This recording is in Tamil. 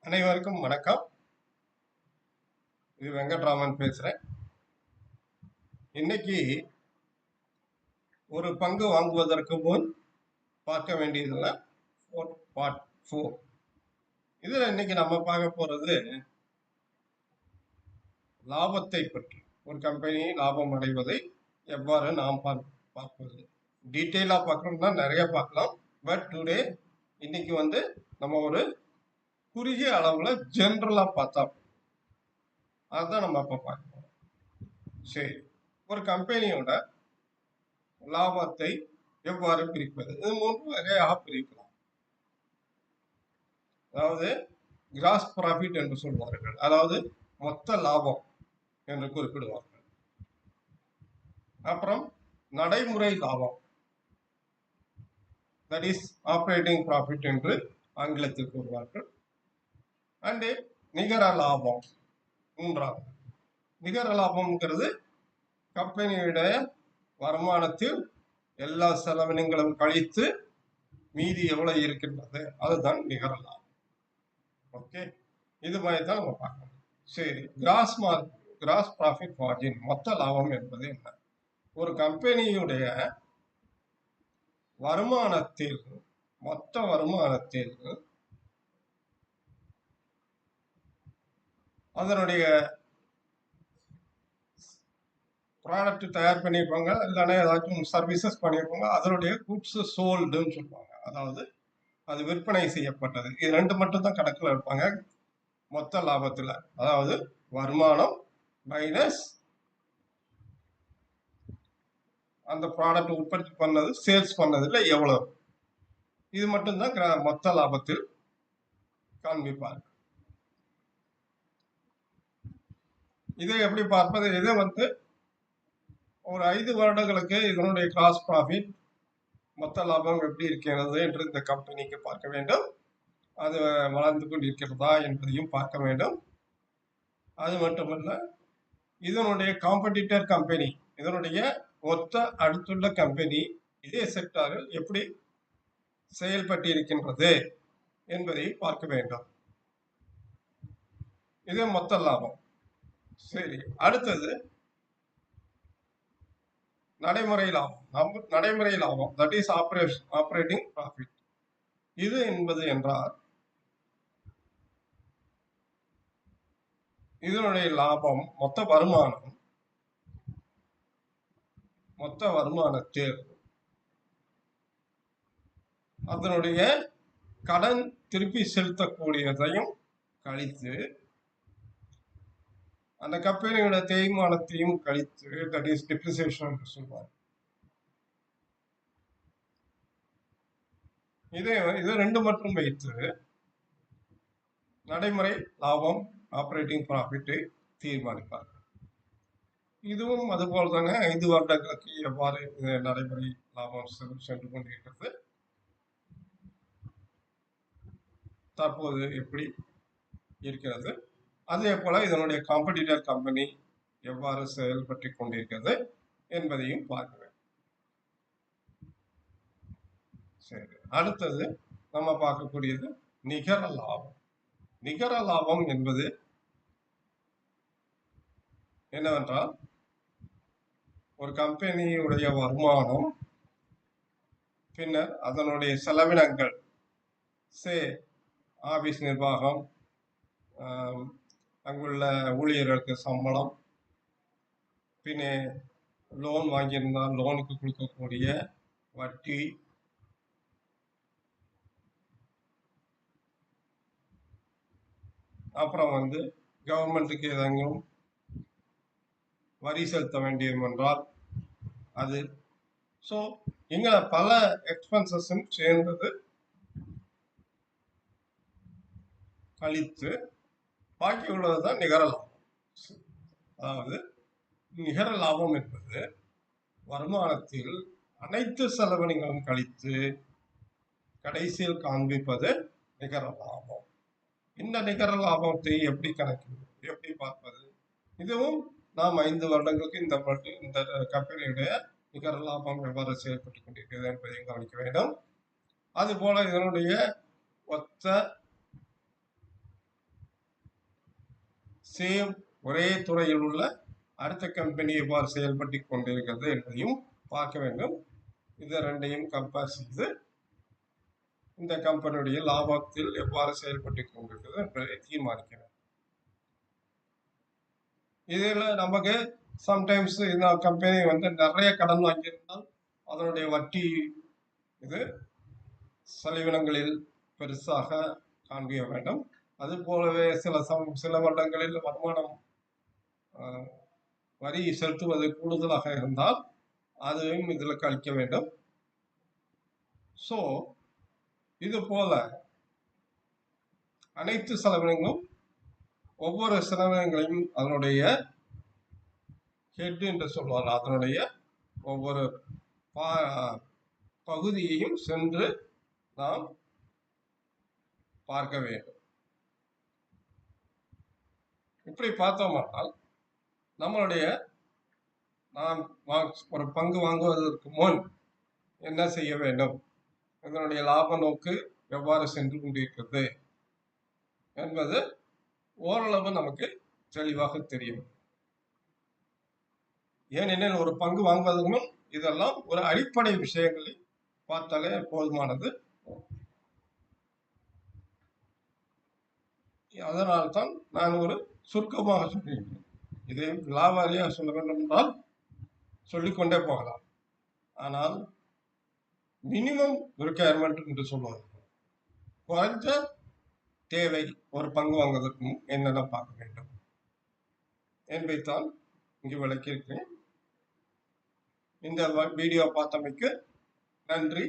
அனைவருக்கும் வணக்கம். இது வெங்கட்ராமன் பேசுறேன். இன்னைக்கு ஒரு பங்கு வாங்குவதற்கு முன் பார்க்க வேண்டியதுல பார்ட் 4. இதுல இன்னைக்கு நம்ம பார்க்க போறது லாபத்தை பற்றி. ஒரு கம்பெனி லாபம் அடைவதை எவ்வாறு நாம் பார்ப்பது. டீட்டெயிலா பார்க்கணும்னா நிறைய பார்க்கலாம். பட் டுடே இன்னைக்கு நம்ம ஒரு குறுகிய அளவுல ஜென்ரலா பார்த்தா அதுதான் நம்ம இப்ப பார்க்கணும். சரி, ஒரு கம்பெனியோட லாபத்தை எவ்வாறு பிரிப்பது? இது 3 வகையாக பிரிக்கலாம். அதாவது கிராஸ் ப்ராஃபிட் என்று சொல்வார்கள், அதாவது மொத்த லாபம் என்று குறிப்பிடுவார்கள். அப்புறம் நடைமுறை லாபம், தட் இஸ் ஆப்ரேட்டிங் ப்ராஃபிட் என்று ஆங்கிலத்தில் கூறுவார்கள். அண்டு நிகர லாபம் மூன்றாவது. நிகர லாபம்ங்கிறது கம்பெனியுடைய வருமானத்தில் எல்லா செலவினங்களும் கழித்து மீதி எவ்வளவு இருக்கின்றது அதுதான் நிகர லாபம். ஓகே, இது மாதிரி தான் நம்ம பார்க்கணும். சரி, கிராஸ் ப்ராஃபிட் மார்ஜின், மொத்த லாபம் என்பது என்ன? ஒரு கம்பெனியுடைய வருமானத்தில், மொத்த வருமானத்தில் அதனுடைய ப்ராடக்ட் தயார் பண்ணியிருப்பாங்க, இல்லைன்னா ஏதாச்சும் சர்வீசஸ் பண்ணியிருப்பாங்க, அதனுடைய குட்ஸ் சோல்டுன்னு சொல்லுவாங்க. அதாவது அது விற்பனை செய்யப்பட்டது. இது ரெண்டு மட்டும் தான் கணக்கில் இருப்பாங்க மொத்த லாபத்தில். அதாவது வருமானம் மைனஸ் அந்த ப்ராடக்ட் உற்பத்தி பண்ணது, சேல்ஸ் பண்ணதுல எவ்வளவு, இது மட்டும்தான் மொத்த லாபத்தில் காண்பிப்பாங்க. இதை எப்படி பார்ப்பது? இதை ஒரு 5 வருடங்களுக்கு இதனுடைய கிராஸ் ப்ராஃபிட், மொத்த லாபம் எப்படி இருக்கிறது என்று இந்த கம்பெனிக்கு பார்க்க வேண்டும். அது வளர்ந்து கொண்டிருக்கிறதா என்பதையும் பார்க்க வேண்டும். அது மட்டுமல்ல, இதனுடைய காம்படிட்டர் கம்பெனி, இதனுடைய ஒத்த அடுத்துள்ள கம்பெனி இதே செக்டாரில் எப்படி செயல்பட்டு இருக்கின்றது என்பதை பார்க்க வேண்டும். இது மொத்த லாபம். சரி, அடுத்தது நடைமுறை லாபம். நடைமுறை லாபம், தட் இஸ் ஆப்ரேட்டிங் ப்ராஃபிட். இது என்பது என்றால் இதனுடைய லாபம், மொத்த வருமானத்தில் அதனுடைய கடன் திருப்பி செலுத்தக்கூடியதையும் கழித்து, அந்த கம்பெனியோட தேய்மானத்தையும் கழித்து, தட் இஸ் டிப்ரிசியேஷன் என்று சொல்வார். இது ரெண்டு மட்டும் வைத்து நடைமுறை லாபம், ஆப்ரேட்டிங் ப்ராஃபிட்டை தீர்மானிப்பார். இதுவும் அதுபோல் தாங்க 5 வருடங்களுக்கு எவ்வாறு நடைமுறை லாபம் சென்று கொண்டிருக்கிறது, தற்போது எப்படி இருக்கிறது, அதே போல இதனுடைய காம்படிட்டர் கம்பெனி எவ்வாறு செயல்பட்டு கொண்டிருக்கிறது என்பதையும் பார்க்க வேண்டும். சரி, அடுத்தது நம்ம பார்க்கக்கூடியது நிகர லாபம். நிகர லாபம் என்பது என்னவென்றால், ஒரு கம்பெனியுடைய வருமானம், பின்னர் அதனுடைய செலவினங்கள், ஆபீஸ் நிர்வாகம், அங்குள்ள ஊழியர்களுக்கு சம்பளம், பின்ன லோன் வாங்கியிருந்தால் லோனுக்கு கொடுக்கக்கூடிய வட்டி, அப்புறம் கவர்மெண்ட்டுக்கு ஏதெങ്കിലും வரி செலுத்த வேண்டியது என்றால் அது. ஸோ இங்க பல எக்ஸ்பென்சஸும் சேர்ந்தது கழித்து பாக்கி உள்ளதுதான் நிகர லாபம். அதாவது நிகர லாபம் என்பது வருமானத்தில் அனைத்து செலவினங்களும் கழித்து கடைசியில் காண்பிப்பது நிகர லாபம். இந்த நிகர லாபத்தை எப்படி எப்படி பார்ப்பது? இதுவும் நாம் 5 வருடங்களுக்கு இந்த கம்பெனியுடைய நிகர லாபம் எவ்வாறு செயல்பட்டுக் கொண்டிருக்கிறது என்பதையும் கவனிக்க வேண்டும். அதுபோல இதனுடைய ஒத்த சேம் ஒரே துறையில் உள்ள அடுத்த கம்பெனி எவ்வாறு செயல்பட்டு கொண்டிருக்கிறது என்பதையும் பார்க்க வேண்டும். இது ரெண்டையும் கம்பேர் செய்து இந்த கம்பெனியுடைய லாபத்தில் எவ்வாறு செயல்பட்டு கொண்டிருக்கிறது என்பதை தீர்மானிக்க வேண்டும். இதில் நமக்கு சம்டைம்ஸ் இந்த கம்பெனி வந்து நிறைய கடன் வாங்கியிருந்தால் அதனுடைய வட்டி இது செலவினங்களில் பெருசாக காண்பிக்க வேண்டும். அது போலவே சில வருடங்களில் வருமானம் வரி செலுத்துவது கூடுதலாக இருந்தால் அதையும் இதில் கழிக்க வேண்டும். ஸோ இது போல அனைத்து செலவினங்களும் ஒவ்வொரு செலவினங்களையும் அதனுடைய ஹெட் என்று சொல்வார், அதனுடைய ஒவ்வொரு பகுதியையும் சென்று நாம் பார்க்க வேண்டும். இப்படி பார்த்தோமானால் நம்மளுடைய நாம் ஒரு பங்கு வாங்குவதற்கு முன் என்ன செய்ய வேண்டும், இதனுடைய லாப நோக்கு எவ்வாறு சென்று கொண்டிருக்கிறது என்பது ஓரளவு நமக்கு தெளிவாக தெரியும். ஏனெனில் ஒரு பங்கு வாங்குவதற்கு முன் இதெல்லாம் ஒரு அடிப்படை விஷயங்களை பார்த்தாலே போதுமானது. அதனால்தான் நான் ஒரு சுருக்கமாக சொல்லியிருக்கிறேன். இதை விலாவாரியாக சொல்ல வேண்டும் என்றால் சொல்லிக்கொண்டே போகலாம். ஆனால் மினிமம் ரிக்வயர்மெண்ட் என்று சொல்லுவாங்க, குறைஞ்ச தேவை ஒரு பங்கு வாங்குவதற்கும் என்னென்ன பார்க்க வேண்டும் என்பதைத்தான் இங்கு விளக்கியிருக்கிறேன். இந்த வீடியோ பார்த்தமைக்கு நன்றி.